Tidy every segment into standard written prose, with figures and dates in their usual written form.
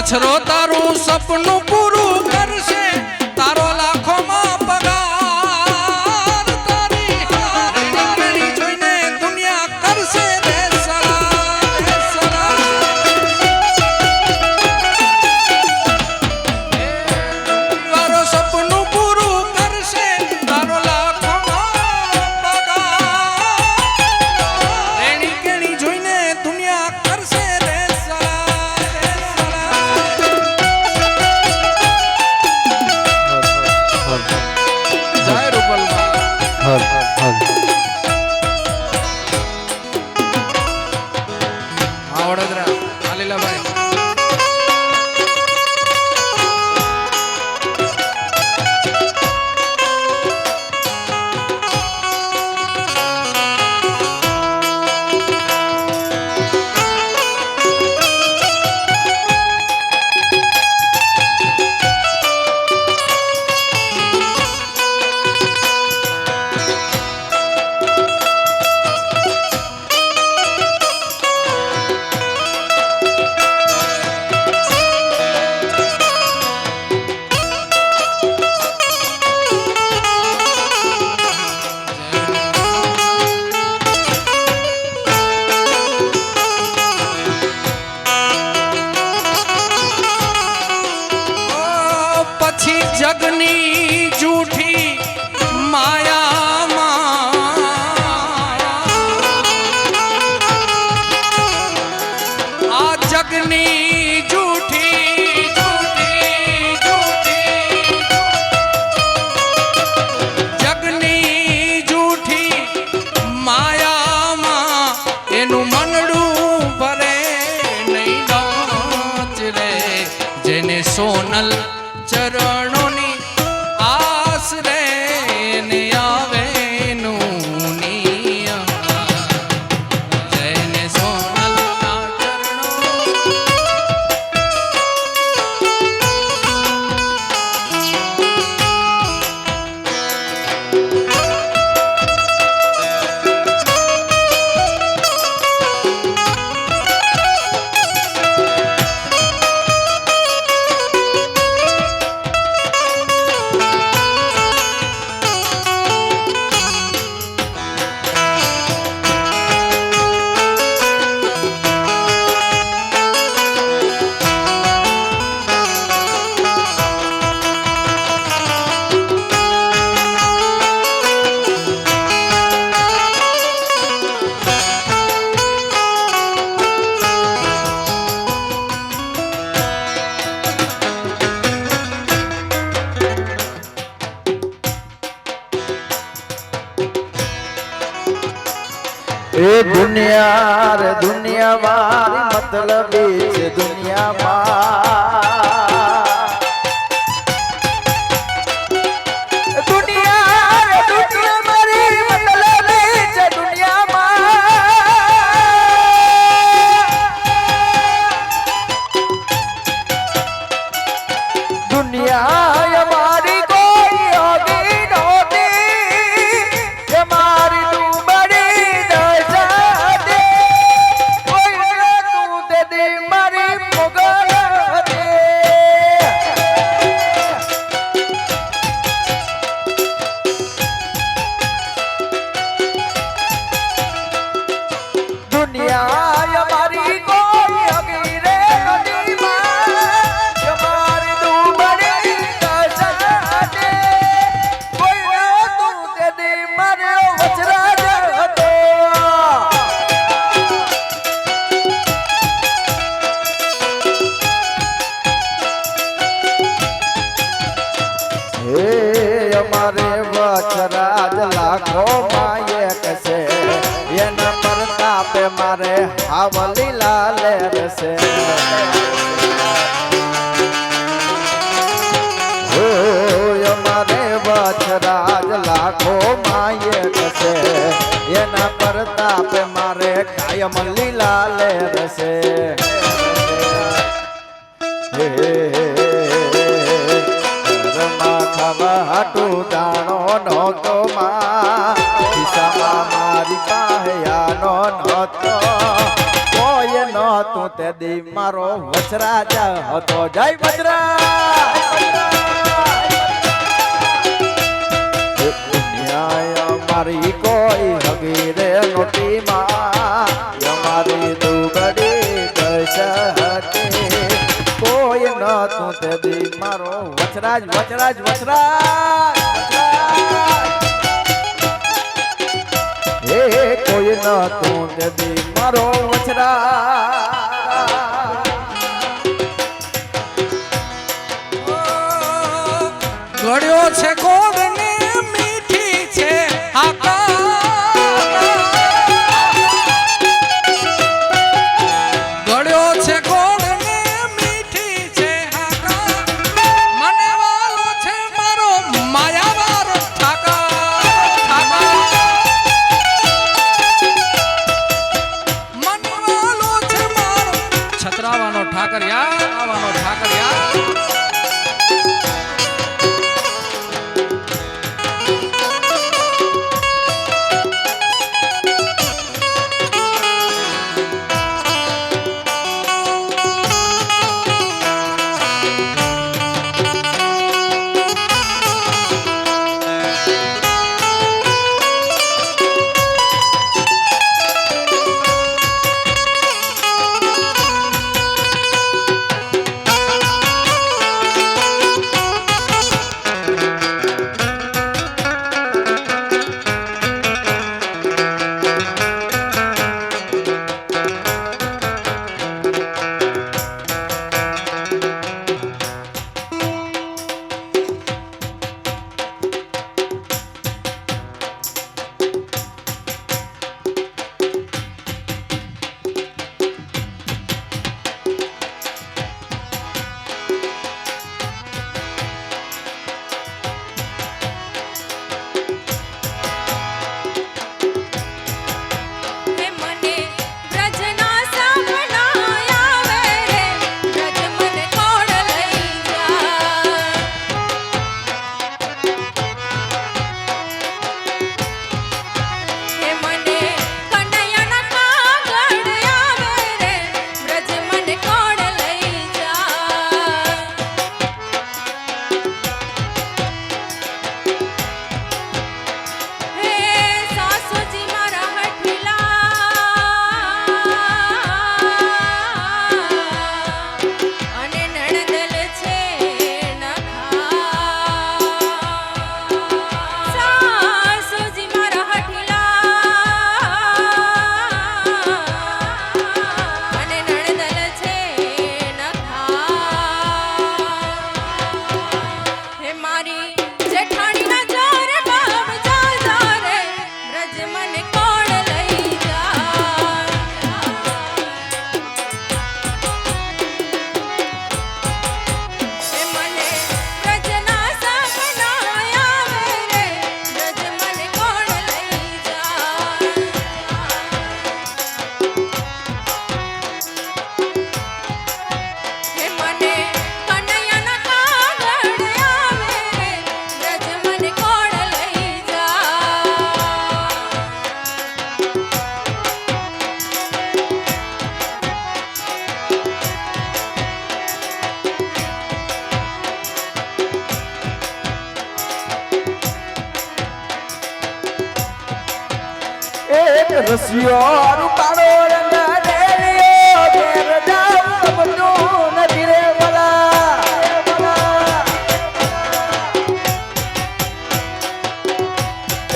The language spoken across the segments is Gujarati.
વાછરો તારું સપનું પૂરું કરશે તારો લાખોમાં પગાર તારી રેડી જોઈને દુનિયા કરશે રે સલા તારો સપનું પૂરું કરશે તારો લાખોમાં પગાર રેડી જોઈને દુનિયા કરશે રે વડોદરા આલીલાભાઈ જગની જૂઠી માયામાં આ જગની જૂઠી જગની જૂઠી માયામાં એનું મનડું ભરે નહીં નાચ રે જેને સોનલ ચરણોની આસ રે ને આવે જયને સોનલના ચરણો એ દુનિયા રે દુનિયા મારી મતલબી છે દુનિયામાં દુનિયા રે દુનિયા મારી મતલબી છે દુનિયામાં દુનિયા મારી કોઈ હોગી નહોતી એ મારી અમારે વચરાજ લાખો માયક છે એના પ્રતાપે મારે હાવલી લાલે રસે અમારે વચરાજ લાખો માયક છે એના પ્રતાપે મારે કાયમ લીલા લે રસે હાટું દાણો નહોતો માં ખિસ્સામાં મારી પાસે આનો નહોતો કોઈ નહોતું તે દી મારો વચરાજ હતો જય વચરાજ મારી કોઈ હગી રે નોટી માં અમારી દુબડી કશતે કોઈ ન તું તે દી મારો વચરાજ વચરાજ વચરાજ હે કોઈ ન તું તે દી મારો વચરાજ ઘડ્યો છે કોડ ને મીઠી છે આકા ઘડ્યો છે કોડ ને મીઠી છે આકા મને વાલો છે મારો માયાવાર ઠાકા મને વાલો છે મારો છત્રાવાનો ઠાકરિયા આવવાનો ઠાકરિયા રસિયો રૂપાળો રંગ રેલિયો ઘેર જાઉં તમનું નથી રે વલા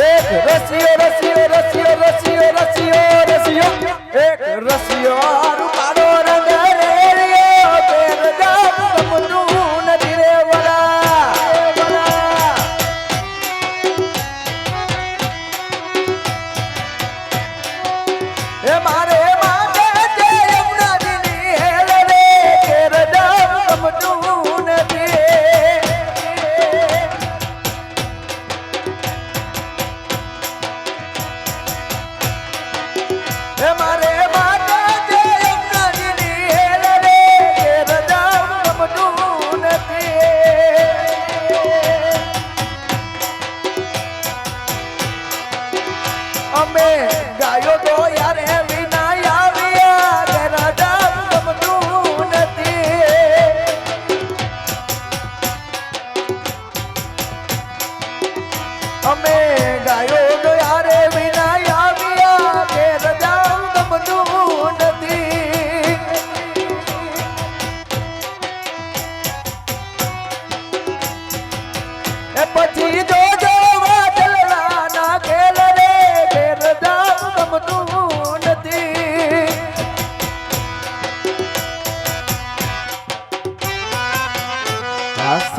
એક રસિયો રસિયો રસિયો રસિયો રસિયો રસિયો એક રસિયો રૂપાળો રંગ રેલિયો ઘેર જાઉં તમનું નથી રે વલા એ મારે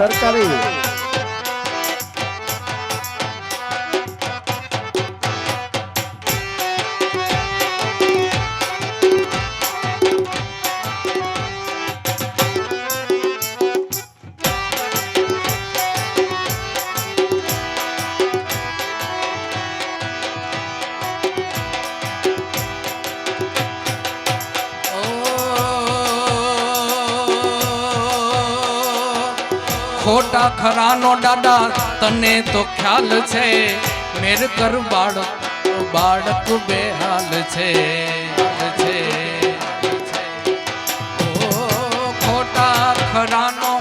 સરકારી ખોટા ખરાનો દાદા તને તો ખ્યાલ છે મેર કર બાળક બેહાલ છે ઓ ખોટા ખરાનો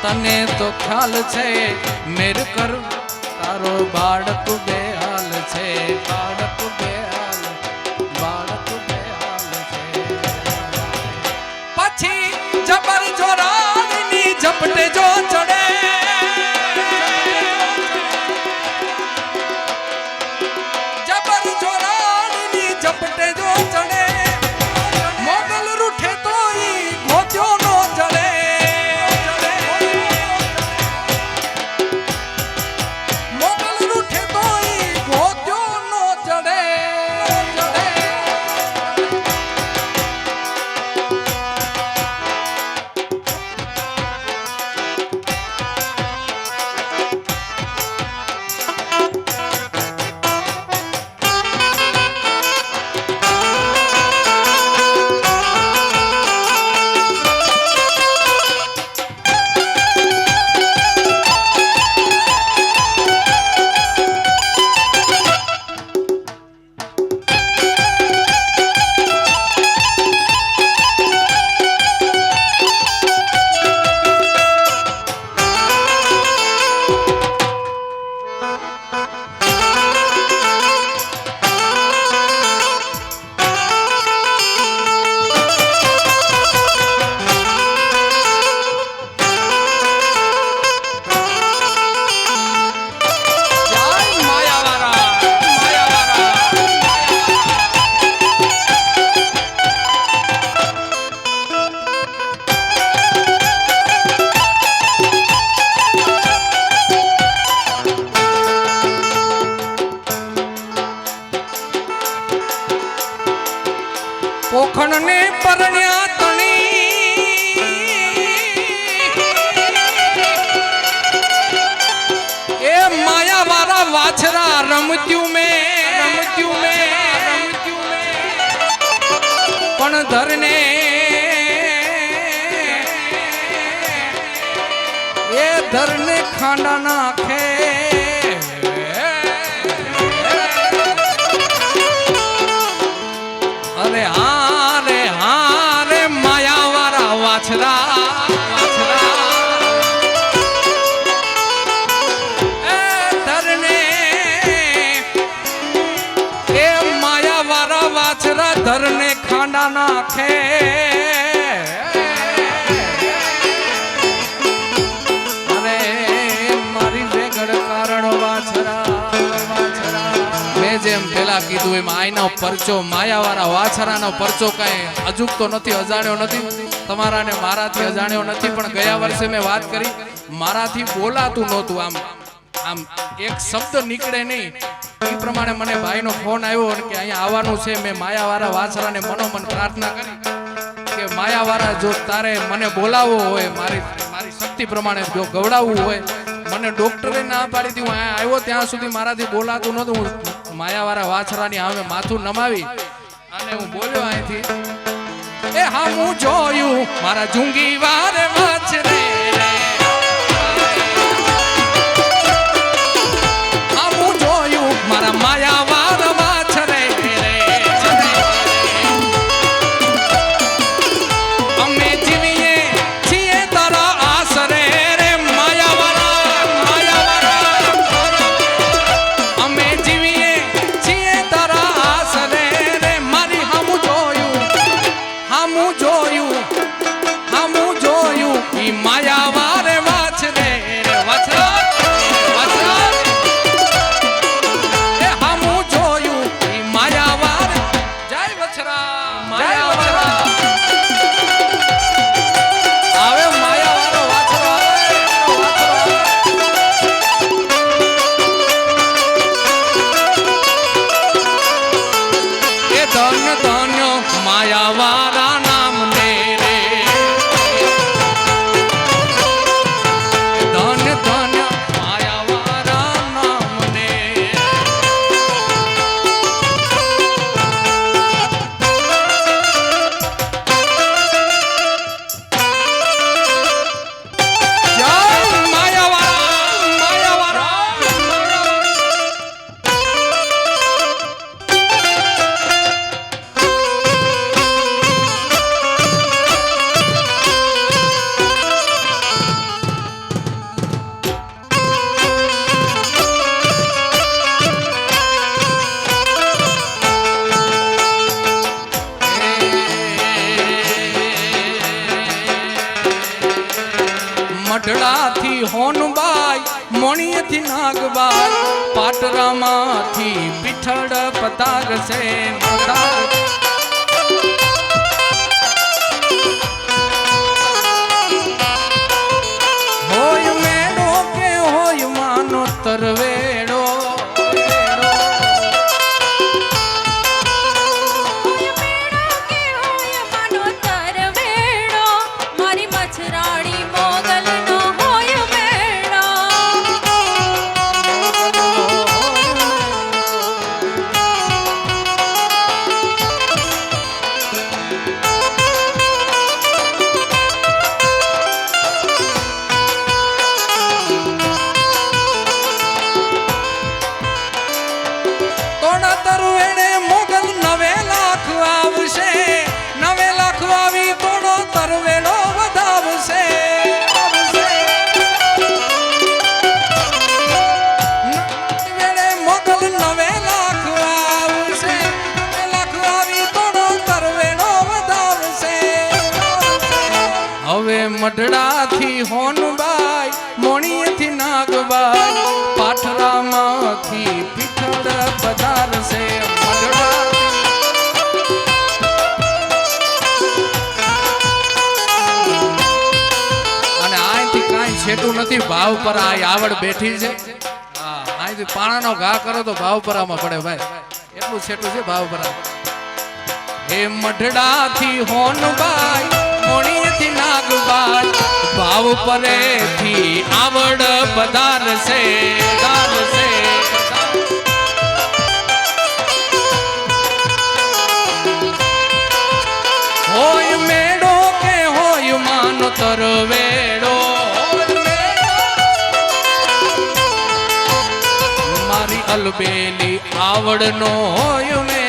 તને તો ખ્યાલ છે મેર કર તારો બાળક બેહાલ છે બાળક બેહાલ છે પછી જબર જોરાની ઝપટે જો ચડે જબર જોરાની ઝપટે જો ચડે મોગલ રૂઠે તો ઈ ગોત્યો નો ચડે મોગલ રૂઠે તો ઈ ગોત્યો નો ચડે પોખણને પરણ્યા તણી એ માયાવાળા વાછરા રમત્યું મેં પણ ધરને એ ધરને ખાંડા નાખે અરે હા રે માયાવાળા વાછરા એ ધરને એ માયાવાળા વાછરા ધરને ખાંડા નાખે અરે મારી વેગડ કારણ વાછરા જેમ પેલા કીધું એમ આઈનો પરચો માયાવાળા વાછરાનો પરચો કઈ અજુકતો નથી અજાણ્યો નથી તમારા ને મારાથી અજાણ્યો નથી પણ ગયા વર્ષે મેં વાત કરી મારાથી બોલાતું નહોતું આમ એક શબ્દ નીકળે નહીં એ પ્રમાણે મને ભાઈનો ફોન આવ્યો કે અહીંયા આવવાનું છે મેં માયાવાળા વાછરાને મનોમન પ્રાર્થના કરી કે માયાવાળા જો તારે મને બોલાવવો હોય મારી શક્તિ પ્રમાણે જો ગવડાવવું હોય મને ડોક્ટરે ના પાડી હતી હું આવ્યો ત્યાં સુધી મારાથી બોલાતું નહોતું હું માયાવાળા વાછરાની સામે માથું નમાવી અને હું બોલ્યો અહીંથી એ હા હું જોયું મારા જુંગી વારે વાછરે હા હું જોયું મારા માયાવાળા વાછરે અમે જીવીએ છીએ તારા આસરે રે માયાવાળા અમે જીવીએ છીએ તારા આસરે રે મારી હામું જોયું મઢડાથી હોનબાઈ, મોણીએથી નાગબાઈ, પાટરામાંથી પીઠળ પધારશે હોય મેળો કે હોય માનો તરવેડો, મઢડાથી હોનબાઈ, મોણીએથી નાગબાઈ, પાઠરામાંથી પીઠળ પધારશે અને અહીંથી કાંઈ છેટું નથી. ભાવ પર આ આવડ બેઠી છે. હા, અહીંથી પાણાનો ઘા કરો તો ભાવ પરામાં પડે ભાઈ, એટલું છેટું છે ભાવ પરા. એ મઢડાથી હોનબાઈ, મોણીએથી નાગબાઈ, ભાવ પરેથી આવડ પધારશે પધારશે. હોય મેળો કે હોય માનો તરવેડો, મારી અલબેલી આવડનો હોય મેળો.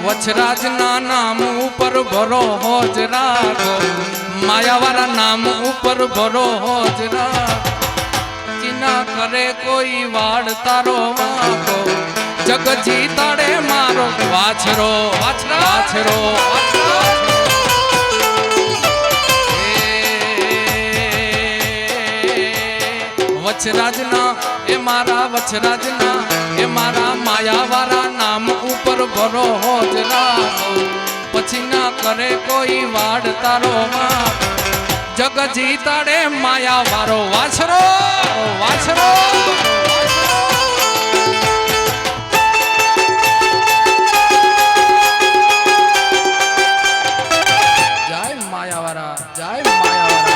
વચરાજના નામ ઉપર ભરોહો જ રાખો, માયાવાળા નામ ઉપર ભરોહો જ રાખો. ચિના કરે કોઈ વાડ તારો વાંકો, જગ જીતાડે મારો વાછરો વાછરો. વચરાજના એ મારા વચરાજના એ મારા માયાવાળા નામ ઉપર ભરોહો જ રાખો, પછી ના કરે કોઈ વાડ તારો માં. જગ જીતાડે માયાવાળો વાછરો વાછરો. જય માયાવાળા, જય માયાવાળા.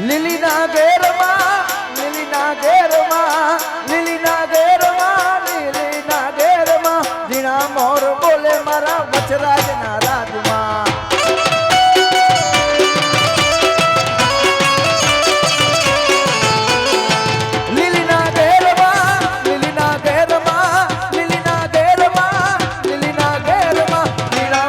લીલીના ઘેરમાં, લીલીના ઘેરમાં, લીલીના ઘેરમાં, લીલીના ઘેરમાં, ઝીણા મોર બોલે મારા વચરાજના રાજમાં. લીલીના ઘેરમાં, લીલીના ઘેરમાં, લીલીના ઘેરમાં, લીલીના ઘેરમાં, ઝીણા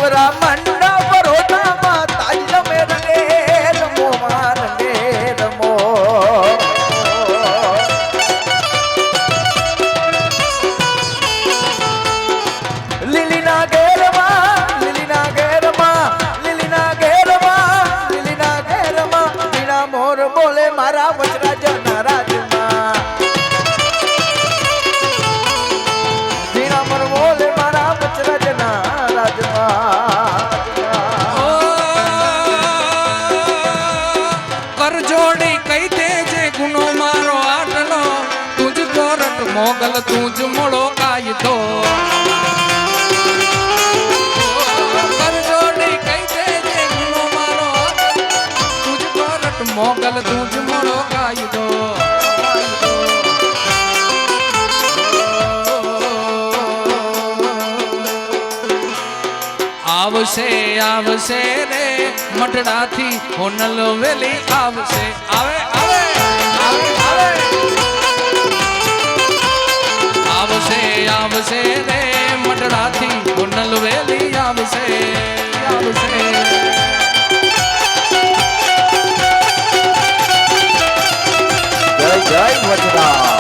ડુંગરા મંડપ રોટામાં તાજ તમે રંગે રમો માં રંગે રમો લીલીના ઘેરમાં લીલીના ઘેરમાં લીલીના ઘેરમાં લીલીના ઘેરમાં મીણા મોર બોલે મારા વચરાજના રાજમાં મીણા મોર બોલે મારા વચરાજના રાજમાં કરજોડી કહી દે જે ગુનો મારો આટલો તુજ કોરટ મોગલ તુજ મોળો કાયદો કરજોડી કહી દે જે ગુનો મારો તુજ કોરટ મોગલ તુજ મોળો કાયદો આવશે આવશે રે મટડાથી હોનલ વેલી આવશે આવે આવે આવે આવે આવશે આવશે રે મટડાથી હોનલ વેલી આવશે આવશે જય જય વચરા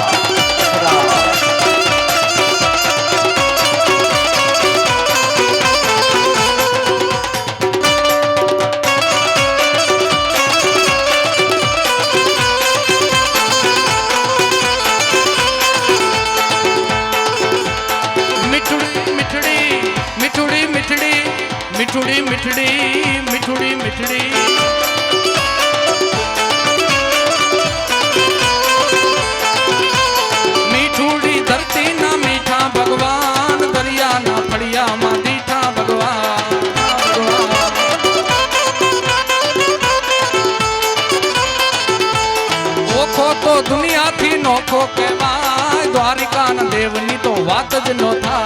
मिठड़ी मिठड़ी मिठड़ी मिठड़ी मीठुड़ी धरती ना मीठा भगवान दरिया ना फड़िया मां दीठा भगवान ओखो तो दुनिया थी नोखो कहेवाय द्वारिका ना देवनी तो वात ज नो था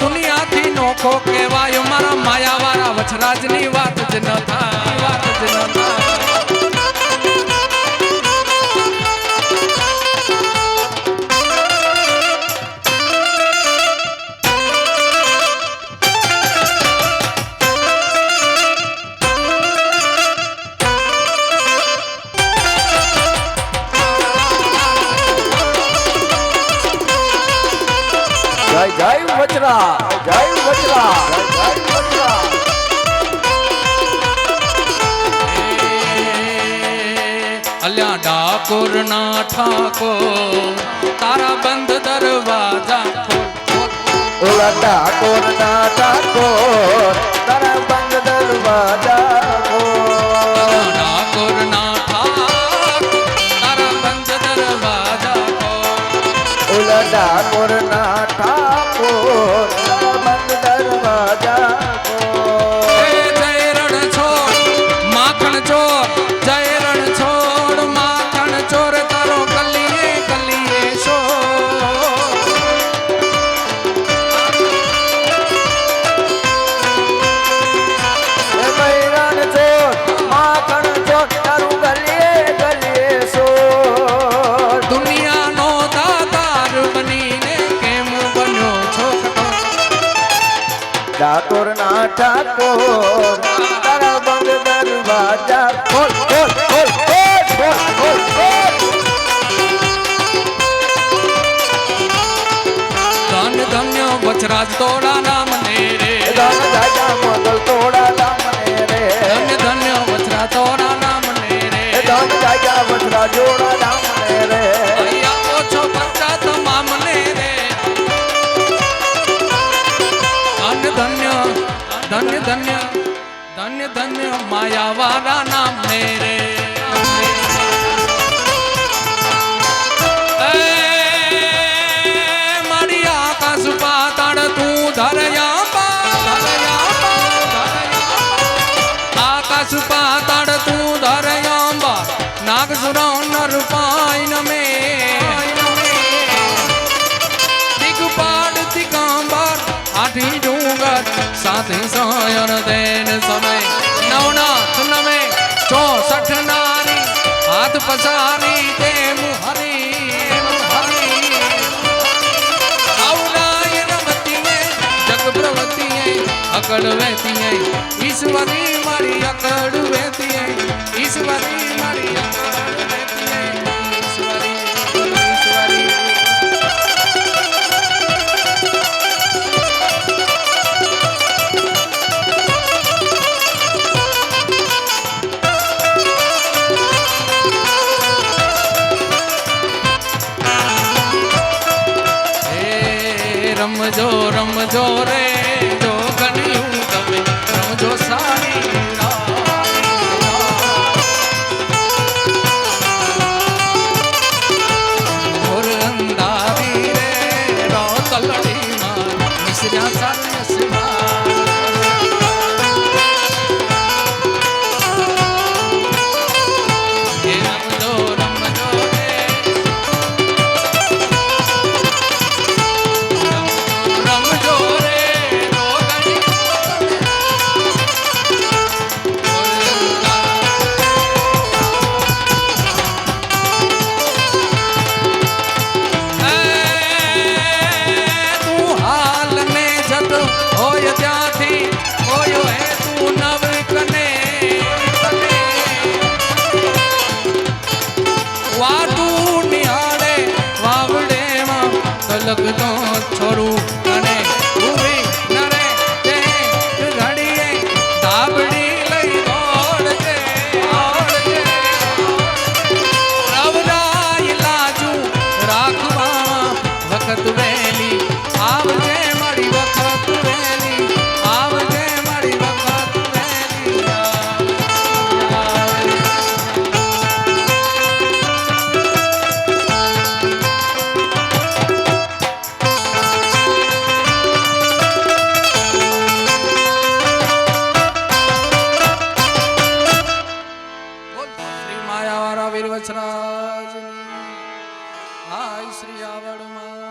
દુનિયાથી નોખો કહેવાય મારા માયાવાળા વછરાજની વાત જ ન થાય વાત જ ન થાય જય જય વચરા જય વચરા જય જય વચરા અલ્યા ડાકોર ના ઠાકોર તારા બંધ દરવાજા ખોલ ઓલા ડાકોર ના ઠાકોર તારા બંધ દરવાજા ખોલ ડાકોર ના ઠાકોર તારા બંધ દરવાજા ખોલ ઓલા ડાકોર ના ઠાકોર તારા બંધ દરવાજા ખોલ જય રણ છોડ માખણ ચોર જય રણ છોડ માખણ ચોર તારો ગલીએ ગલીએ શોર એ મૈરણ ચોર માખણ ચોર તારું ગલીએ ગલીએ સોર દુનિયાનો દાતાર બનીને કેમ બન્યો છો ડાકોર ના ઠાકોર તારા બંધ દરવાજા ખોલ ખોલ ખોલ ખોલ ખોલ ખોલ ખોલ ધન ધન્ય વચરાજ તોડા નામ ને રે ધન જાજા મોગલ તોડા લામને રે ધન્ય ધન્ય વચરા તોડા નામ ને રે ધન જાજા વચરા જોડા લામને રે અહીંયા ઓછો પચ્ચા તમામ ને રે ધન્ય ધન્ય ધન્ય ધન્ય ધન્ય ધન્ય માયાવાળા નામ ને રે મારી આકાશ પાતાળ તું આકાશ પાતાળ તું ધરયાંબા નાગસુરા નર પાઈન મે દિગપાડ દિગંબર આઠી ડુંગર સાથે સાયન દેન સમય નવનાથ નમે 64 નારી હાથ પસારી તે મુહરી આવડાય રમતીએ જગ પ્રવતીએ અકડ વેતીએ ઈશ્વરી મારી અકડ વેતીએ ઈશ્વરી મારી અકડ વેતીએ ઈશ્વરી ઈશ્વરી રમજો રમજો રે જો ગણ્યું તમે રમજો સારી મોર અંધારી રે રો તલડીમાં મિશ્ર્યા સારસમાં રમજો રમજો રે રમજો રે તું હાલ ને જત હોય ત્યાંથી હોય હે તું નવ કને વાતું નિહાળે વાવડેમાં કલક તો છોડું અને ઊભી નરે તે ઘડીએ ધાબડી લઈ દોડજે દોડજે રવરાય લાજુ રાખવામાં વખત વેલી આવજે મારી વખત વેલી આવજે મારી વખત વેલી આવજે. શ્રી માયાવાળા વીરવચરાજ હાય શ્રી આવડમાં